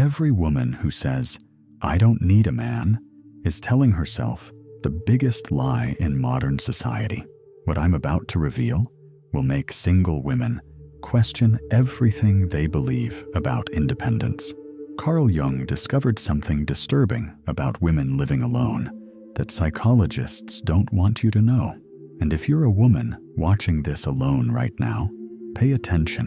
every woman who says, "I don't need a man," is telling herself the biggest lie in modern society. What I'm about to reveal will make single women question everything they believe about independence. Carl Jung discovered something disturbing about women living alone that psychologists don't want you to know. And if you're a woman watching this alone right now, pay attention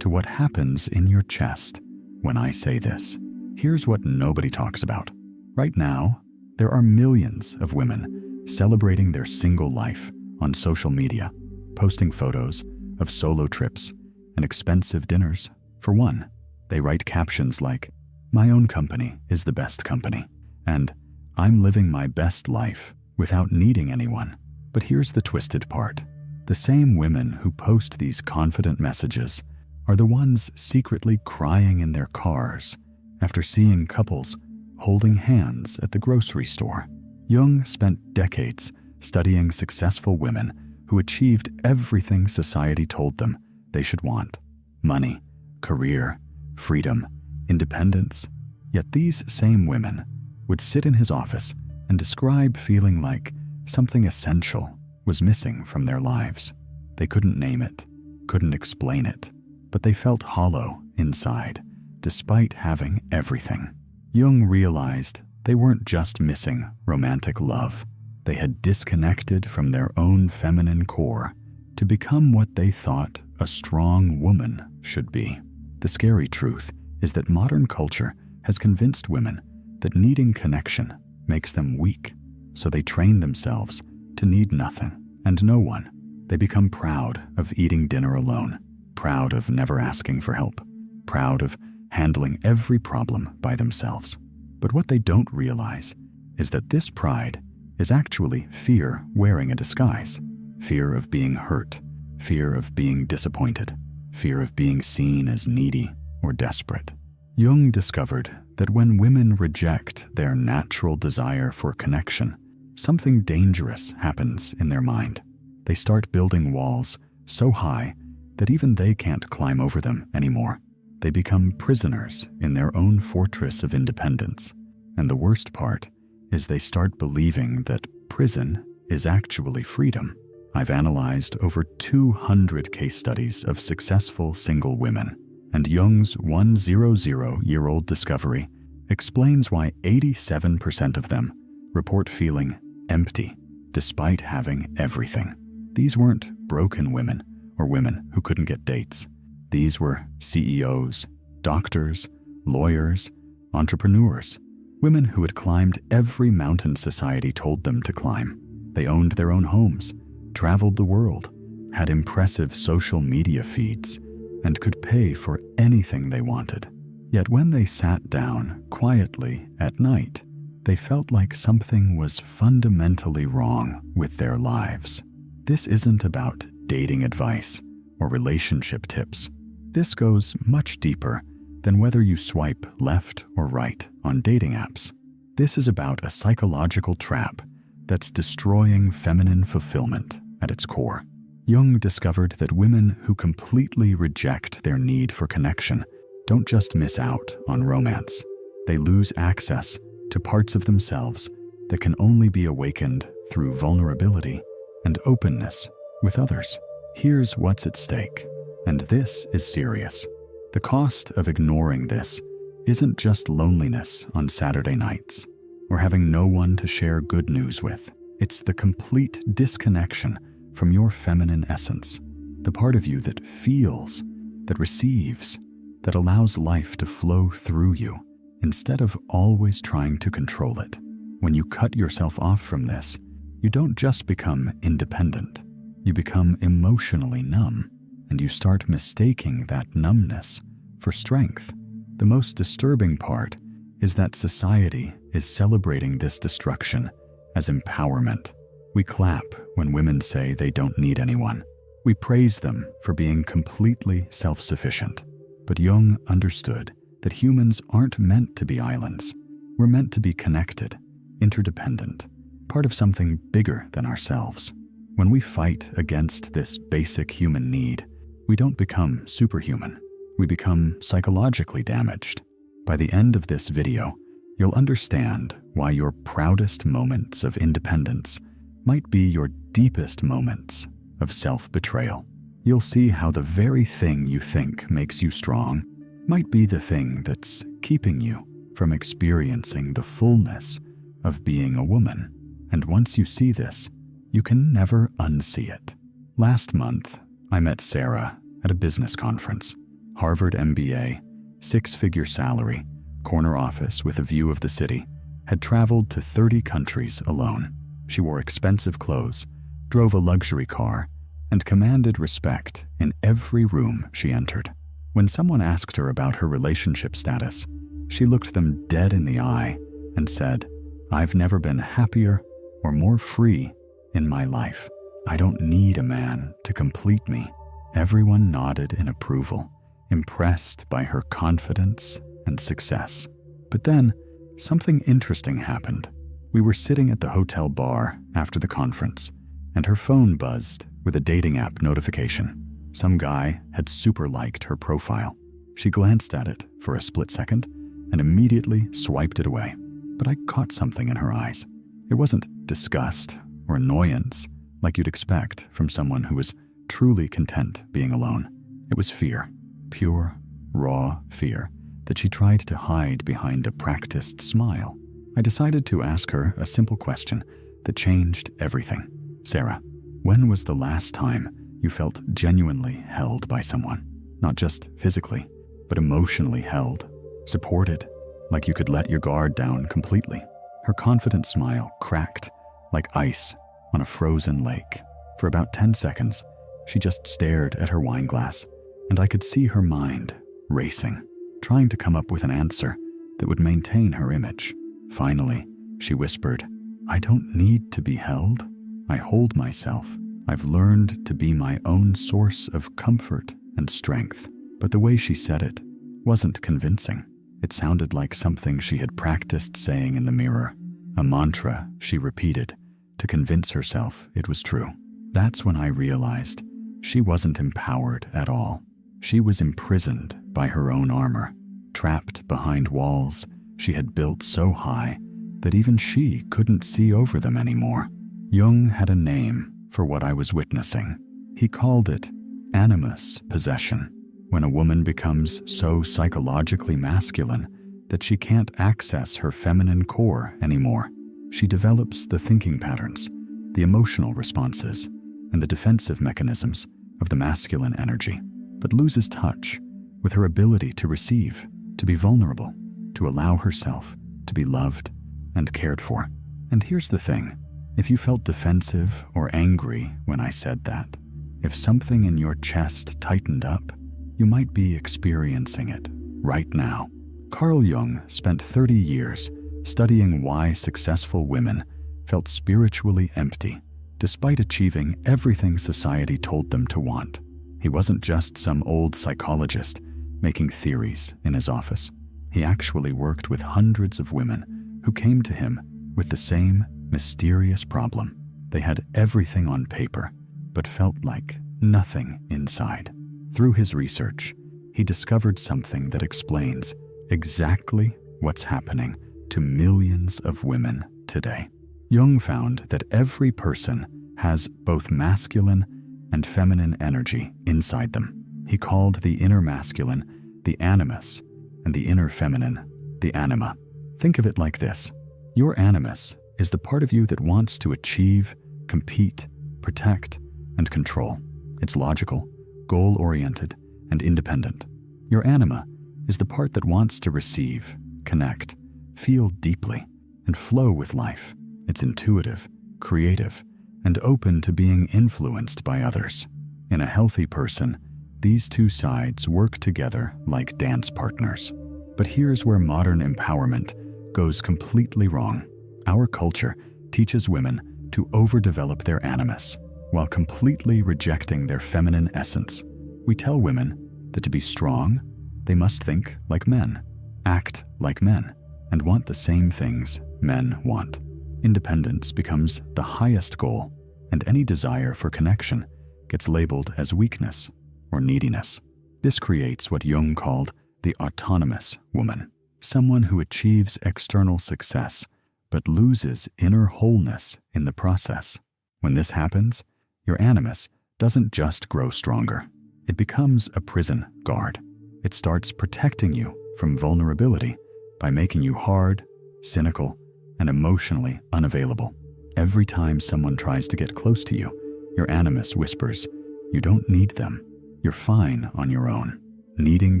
to what happens in your chest when I say this. Here's what nobody talks about. Right now, there are millions of women celebrating their single life on social media, posting photos of solo trips and expensive dinners. For one, they write captions like, "My own company is the best company," and "I'm living my best life without needing anyone." But here's the twisted part. The same women who post these confident messages are the ones secretly crying in their cars after seeing couples holding hands at the grocery store. Jung spent decades studying successful women who achieved everything society told them they should want: money, career, freedom, independence. Yet these same women would sit in his office and describe feeling like something essential was missing from their lives. They couldn't name it, couldn't explain it, but they felt hollow inside, despite having everything. Jung realized they weren't just missing romantic love. They had disconnected from their own feminine core to become what they thought a strong woman should be. The scary truth is that modern culture has convinced women that needing connection makes them weak, so they train themselves to need nothing and no one. They become proud of eating dinner alone, proud of never asking for help, proud of handling every problem by themselves. But what they don't realize is that this pride is actually fear wearing a disguise. Fear of being hurt, fear of being disappointed, fear of being seen as needy or desperate. Jung discovered that when women reject their natural desire for connection, something dangerous happens in their mind. They start building walls so high that even they can't climb over them anymore. They become prisoners in their own fortress of independence. And the worst part is they start believing that prison is actually freedom. I've analyzed over 200 case studies of successful single women, and Jung's 100-year-old discovery explains why 87% of them report feeling empty despite having everything. These weren't broken women or women who couldn't get dates. These were CEOs, doctors, lawyers, entrepreneurs, women who had climbed every mountain society told them to climb. They owned their own homes, traveled the world, had impressive social media feeds, and could pay for anything they wanted. Yet when they sat down quietly at night, they felt like something was fundamentally wrong with their lives. This isn't about dating advice or relationship tips. This goes much deeper than whether you swipe left or right on dating apps. This is about a psychological trap that's destroying feminine fulfillment at its core. Jung discovered that women who completely reject their need for connection don't just miss out on romance. They lose access to parts of themselves that can only be awakened through vulnerability and openness with others. Here's what's at stake, and this is serious. The cost of ignoring this isn't just loneliness on Saturday nights or having no one to share good news with. It's the complete disconnection from your feminine essence, the part of you that feels, that receives, that allows life to flow through you instead of always trying to control it. When you cut yourself off from this, you don't just become independent, you become emotionally numb, and you start mistaking that numbness for strength. The most disturbing part is that society is celebrating this destruction as empowerment. We clap when women say they don't need anyone. We praise them for being completely self-sufficient. But Jung understood that humans aren't meant to be islands. We're meant to be connected, interdependent, part of something bigger than ourselves. When we fight against this basic human need, we don't become superhuman. We become psychologically damaged. By the end of this video, you'll understand why your proudest moments of independence might be your deepest moments of self-betrayal. You'll see how the very thing you think makes you strong might be the thing that's keeping you from experiencing the fullness of being a woman. And once you see this, you can never unsee it. Last month, I met Sarah at a business conference. Harvard MBA, six-figure salary, corner office with a view of the city, had traveled to 30 countries alone. She wore expensive clothes, drove a luxury car, and commanded respect in every room she entered. When someone asked her about her relationship status, she looked them dead in the eye and said, "I've never been happier or more free in my life. I don't need a man to complete me." Everyone nodded in approval, impressed by her confidence and success. But then, something interesting happened. We were sitting at the hotel bar after the conference, and her phone buzzed with a dating app notification. Some guy had super liked her profile. She glanced at it for a split second and immediately swiped it away. But I caught something in her eyes. It wasn't disgust or annoyance like you'd expect from someone who was truly content being alone. It was fear, pure, raw fear that she tried to hide behind a practiced smile. I decided to ask her a simple question that changed everything. "Sarah, when was the last time you felt genuinely held by someone? Not just physically, but emotionally held, supported, like you could let your guard down completely?" Her confident smile cracked like ice on a frozen lake. For about 10 seconds, she just stared at her wine glass, and I could see her mind racing, trying to come up with an answer that would maintain her image. Finally, she whispered, "I don't need to be held. I hold myself. I've learned to be my own source of comfort and strength." But the way she said it wasn't convincing. It sounded like something she had practiced saying in the mirror, a mantra she repeated to convince herself it was true. That's when I realized she wasn't empowered at all. She was imprisoned by her own armor, trapped behind walls she had built so high that even she couldn't see over them anymore. Jung had a name for what I was witnessing. He called it animus possession, when a woman becomes so psychologically masculine that she can't access her feminine core anymore. She develops the thinking patterns, the emotional responses, and the defensive mechanisms of the masculine energy, but loses touch with her ability to receive, to be vulnerable, to allow herself to be loved and cared for. And here's the thing. If you felt defensive or angry when I said that, if something in your chest tightened up, you might be experiencing it right now. Carl Jung spent 30 years studying why successful women felt spiritually empty, despite achieving everything society told them to want. He wasn't just some old psychologist making theories in his office. He actually worked with hundreds of women who came to him with the same mysterious problem. They had everything on paper, but felt like nothing inside. Through his research, he discovered something that explains exactly what's happening to millions of women today. Jung found that every person has both masculine and feminine energy inside them. He called the inner masculine the animus and the inner feminine the anima. Think of it like this. Your animus is the part of you that wants to achieve, compete, protect, and control. It's logical, goal-oriented, and independent. Your anima is the part that wants to receive, connect, feel deeply, and flow with life. It's intuitive, creative, and open to being influenced by others. In a healthy person, these two sides work together like dance partners. But here's where modern empowerment goes completely wrong. Our culture teaches women to overdevelop their animus while completely rejecting their feminine essence. We tell women that to be strong, they must think like men, act like men, and want the same things men want. Independence becomes the highest goal, and any desire for connection gets labeled as weakness or neediness. This creates what Jung called the autonomous woman. someone who achieves external success but loses inner wholeness in the process. When this happens, your animus doesn't just grow stronger. It becomes a prison guard. It starts protecting you from vulnerability by making you hard, cynical, and emotionally unavailable. Every time someone tries to get close to you, your animus whispers, "You don't need them. You're fine on your own." Needing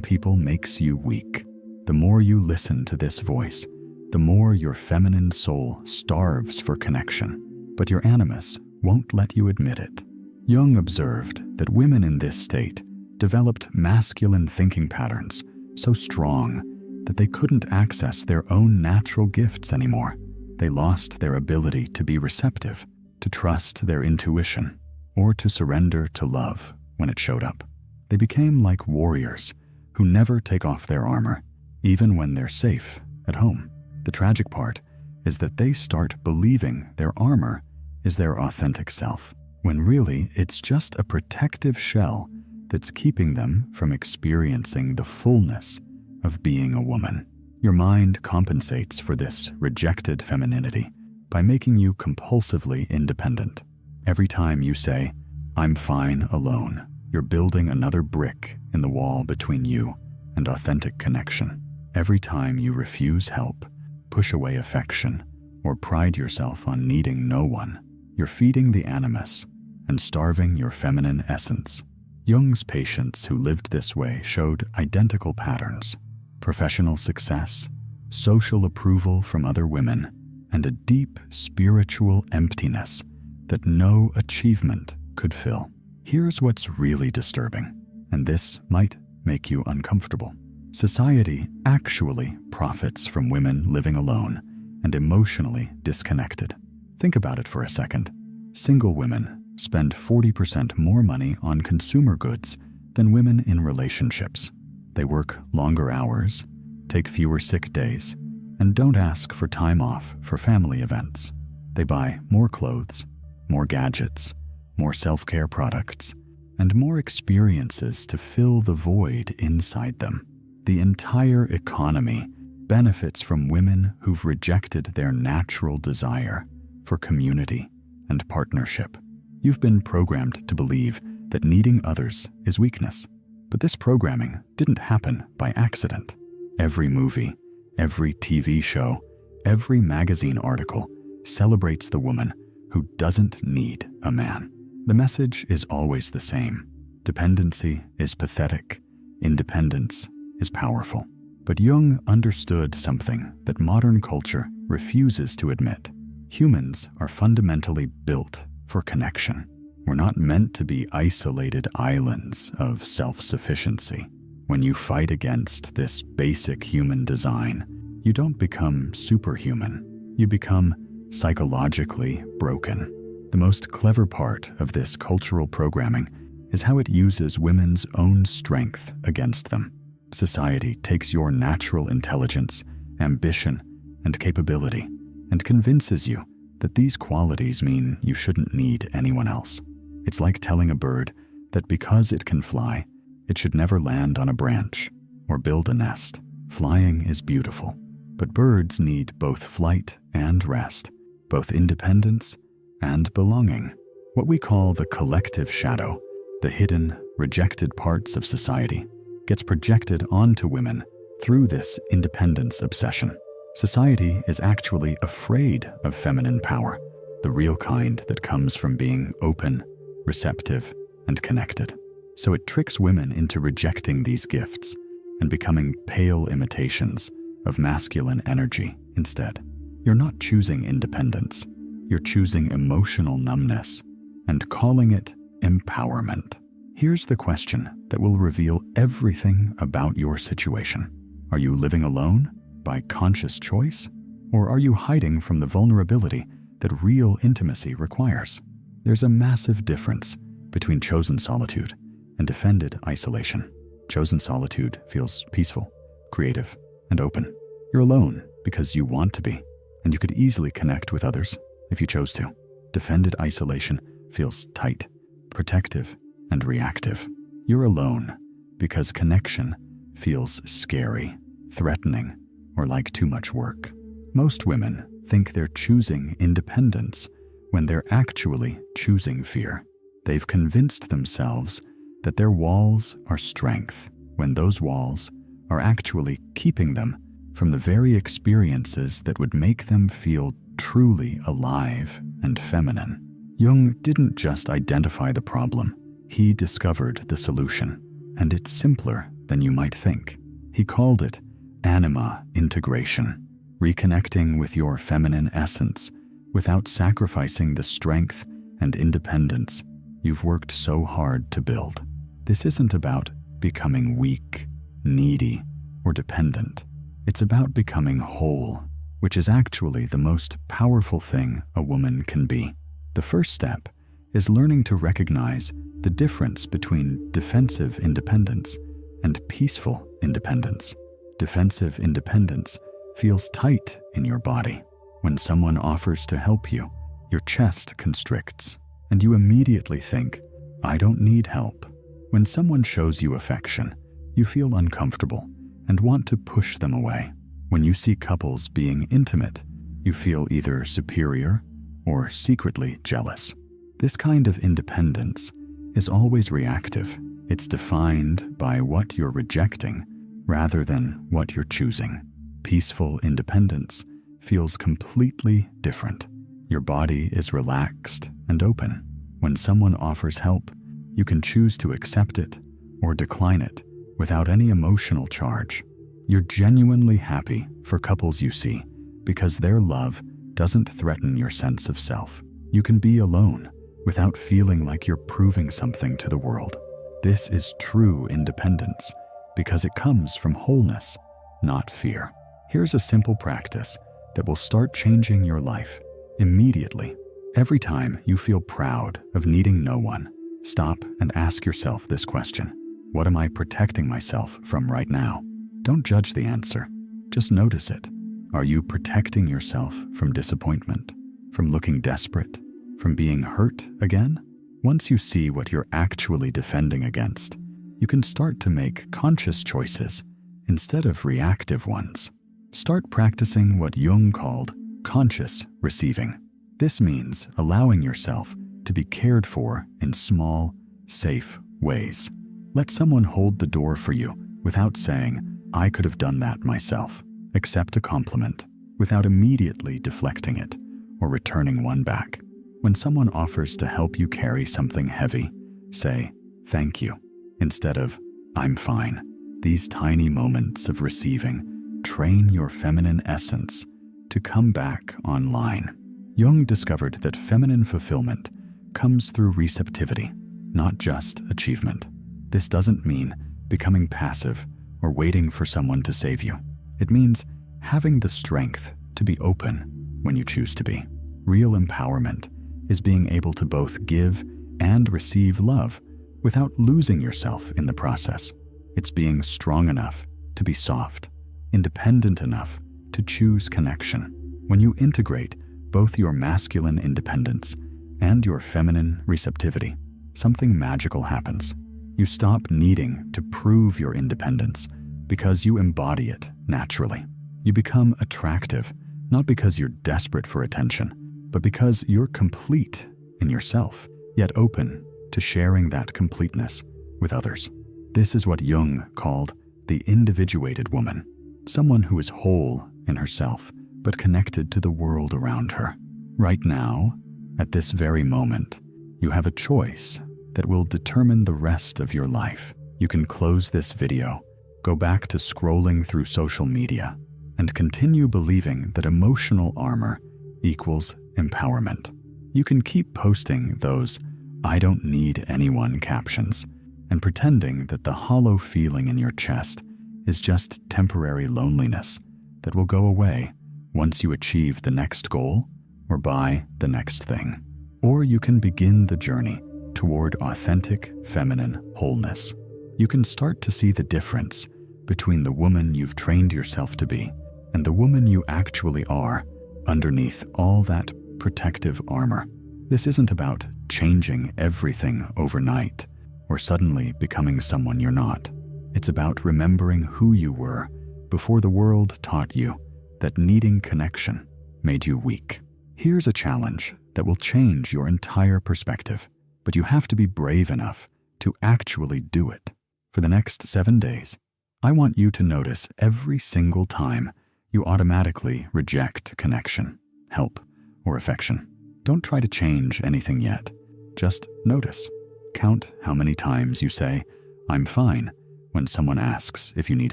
people makes you weak. The more you listen to this voice, the more your feminine soul starves for connection. But your animus won't let you admit it. Jung observed that women in this state developed masculine thinking patterns so strong that they couldn't access their own natural gifts anymore. They lost their ability to be receptive, to trust their intuition, or to surrender to love when it showed up. They became like warriors who never take off their armor, even when they're safe at home. The tragic part is that they start believing their armor is their authentic self, when really it's just a protective shell that's keeping them from experiencing the fullness of being a woman. Your mind compensates for this rejected femininity by making you compulsively independent. Every time you say, "I'm fine alone," you're building another brick in the wall between you and authentic connection. Every time you refuse help, push away affection, or pride yourself on needing no one, you're feeding the animus and starving your feminine essence. Jung's patients who lived this way showed identical patterns: professional success, social approval from other women, and a deep spiritual emptiness that no achievement could fill. Here's what's really disturbing, and this might make you uncomfortable. Society actually profits from women living alone and emotionally disconnected. Think about it for a second. Single women spend 40% more money on consumer goods than women in relationships. They work longer hours, take fewer sick days, and don't ask for time off for family events. They buy more clothes, more gadgets, more self-care products, and more experiences to fill the void inside them. The entire economy benefits from women who've rejected their natural desire for community and partnership. You've been programmed to believe that needing others is weakness. But this programming didn't happen by accident. Every movie, every TV show, every magazine article celebrates the woman who doesn't need a man. The message is always the same. Dependency is pathetic. Independence is powerful. But Jung understood something that modern culture refuses to admit. Humans are fundamentally built for connection. We're not meant to be isolated islands of self-sufficiency. When you fight against this basic human design, you don't become superhuman. You become psychologically broken. The most clever part of this cultural programming is how it uses women's own strength against them. Society takes your natural intelligence, ambition, and capability and convinces you that these qualities mean you shouldn't need anyone else. It's like telling a bird that because it can fly, it should never land on a branch or build a nest. Flying is beautiful, but birds need both flight and rest, both independence and belonging. What we call the collective shadow, the hidden, rejected parts of society, gets projected onto women through this independence obsession. Society is actually afraid of feminine power, the real kind that comes from being open, receptive, and connected. So it tricks women into rejecting these gifts and becoming pale imitations of masculine energy instead. You're not choosing independence. You're choosing emotional numbness and calling it empowerment. Here's the question that will reveal everything about your situation. Are you living alone by conscious choice, or are you hiding from the vulnerability that real intimacy requires? There's a massive difference between chosen solitude and defended isolation. Chosen solitude feels peaceful, creative, and open. You're alone because you want to be, and you could easily connect with others if you chose to. Defended isolation feels tight, protective, and reactive. You're alone because connection feels scary, threatening, or like too much work. Most women think they're choosing independence when they're actually choosing fear. They've convinced themselves that their walls are strength, when those walls are actually keeping them from the very experiences that would make them feel truly alive and feminine. Jung didn't just identify the problem, he discovered the solution, and it's simpler than you might think. He called it anima integration, reconnecting with your feminine essence without sacrificing the strength and independence you've worked so hard to build. This isn't about becoming weak, needy, or dependent. It's about becoming whole, which is actually the most powerful thing a woman can be. The first step is learning to recognize the difference between defensive independence and peaceful independence. Defensive independence feels tight in your body. When someone offers to help you, your chest constricts, and you immediately think, "I don't need help." When someone shows you affection, you feel uncomfortable and want to push them away. When you see couples being intimate, you feel either superior or secretly jealous. This kind of independence is always reactive. It's defined by what you're rejecting rather than what you're choosing. Peaceful independence feels completely different. Your body is relaxed and open. When someone offers help, you can choose to accept it or decline it without any emotional charge. You're genuinely happy for couples you see because their love doesn't threaten your sense of self. You can be alone without feeling like you're proving something to the world. This is true independence because it comes from wholeness, not fear. Here's a simple practice that will start changing your life immediately. Every time you feel proud of needing no one, stop and ask yourself this question: what am I protecting myself from right now? Don't judge the answer, just notice it. Are you protecting yourself from disappointment, from looking desperate, from being hurt again? Once you see what you're actually defending against, you can start to make conscious choices instead of reactive ones. Start practicing what Jung called conscious receiving. This means allowing yourself to be cared for in small, safe ways. Let someone hold the door for you without saying, "I could have done that myself." Accept a compliment without immediately deflecting it or returning one back. When someone offers to help you carry something heavy, say, "Thank you," instead of, "I'm fine." These tiny moments of receiving train your feminine essence to come back online. Jung discovered that feminine fulfillment comes through receptivity, not just achievement. This doesn't mean becoming passive or waiting for someone to save you. It means having the strength to be open when you choose to be. Real empowerment is being able to both give and receive love without losing yourself in the process. It's being strong enough to be soft, independent enough to choose connection. When you integrate both your masculine independence and your feminine receptivity, something magical happens. You stop needing to prove your independence because you embody it naturally. You become attractive, not because you're desperate for attention, but because you're complete in yourself, yet open to sharing that completeness with others. This is what Jung called the individuated woman, someone who is whole in herself, but connected to the world around her. Right now, at this very moment, you have a choice that will determine the rest of your life. You can close this video, go back to scrolling through social media, and continue believing that emotional armor equals empowerment. You can keep posting those "I don't need anyone" captions and pretending that the hollow feeling in your chest is just temporary loneliness that will go away once you achieve the next goal or buy the next thing. Or you can begin the journey toward authentic feminine wholeness. You can start to see the difference between the woman you've trained yourself to be and the woman you actually are underneath all that protective armor. This isn't about changing everything overnight or suddenly becoming someone you're not. It's about remembering who you were before the world taught you that needing connection made you weak. Here's a challenge that will change your entire perspective, but you have to be brave enough to actually do it. For the next 7 days, I want you to notice every single time you automatically reject connection, help, or affection. Don't try to change anything yet. Just notice. Count how many times you say, "I'm fine," when someone asks if you need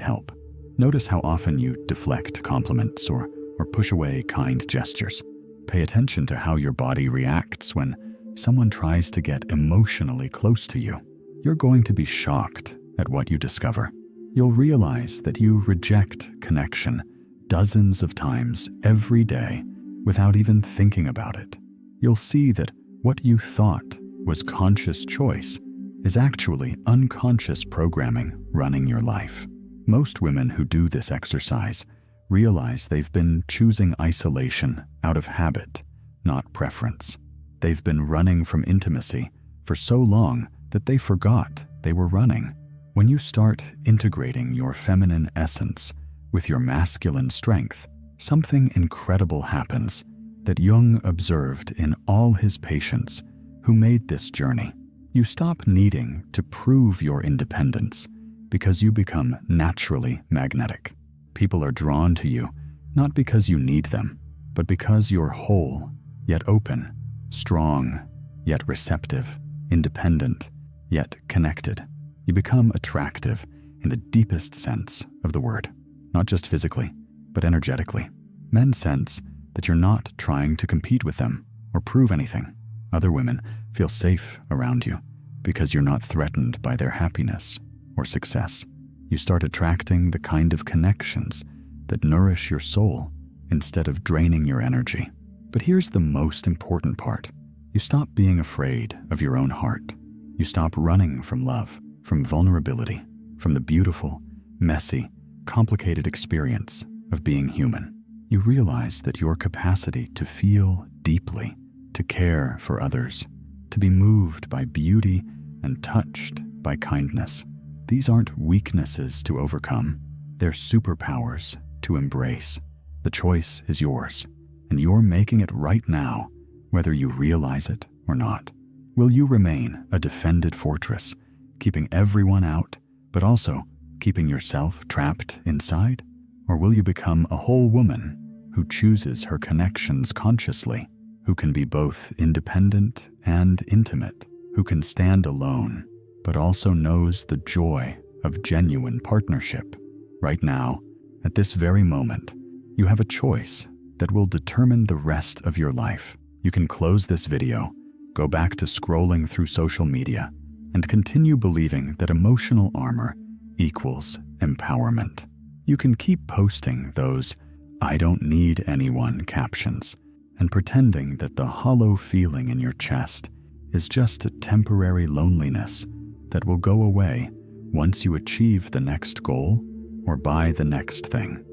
help. Notice how often you deflect compliments or push away kind gestures. Pay attention to how your body reacts when someone tries to get emotionally close to you. You're going to be shocked at what you discover. You'll realize that you reject connection dozens of times every day without even thinking about it. You'll see that what you thought was conscious choice is actually unconscious programming running your life. Most women who do this exercise realize they've been choosing isolation out of habit, not preference. They've been running from intimacy for so long that they forgot they were running. When you start integrating your feminine essence with your masculine strength, something incredible happens that Jung observed in all his patients who made this journey. You stop needing to prove your independence because you become naturally magnetic. People are drawn to you not because you need them, but because you're whole, yet open, strong, yet receptive, independent, yet connected. You become attractive in the deepest sense of the word, not just physically, but energetically. Men sense that you're not trying to compete with them or prove anything. Other women feel safe around you because you're not threatened by their happiness or success. You start attracting the kind of connections that nourish your soul instead of draining your energy. But here's the most important part. You stop being afraid of your own heart. You stop running from love, from vulnerability, from the beautiful, messy, complicated experience of being human. You realize that your capacity to feel deeply, to care for others, to be moved by beauty and touched by kindness, these aren't weaknesses to overcome. They're superpowers to embrace. The choice is yours, and you're making it right now, whether you realize it or not. Will you remain a defended fortress, keeping everyone out, but also keeping yourself trapped inside? Or will you become a whole woman who chooses her connections consciously, who can be both independent and intimate, who can stand alone, but also knows the joy of genuine partnership? Right now, at this very moment, you have a choice that will determine the rest of your life. You can close this video, go back to scrolling through social media, and continue believing that emotional armor equals empowerment. You can keep posting those "I don't need anyone" captions and pretending that the hollow feeling in your chest is just a temporary loneliness that will go away once you achieve the next goal or buy the next thing.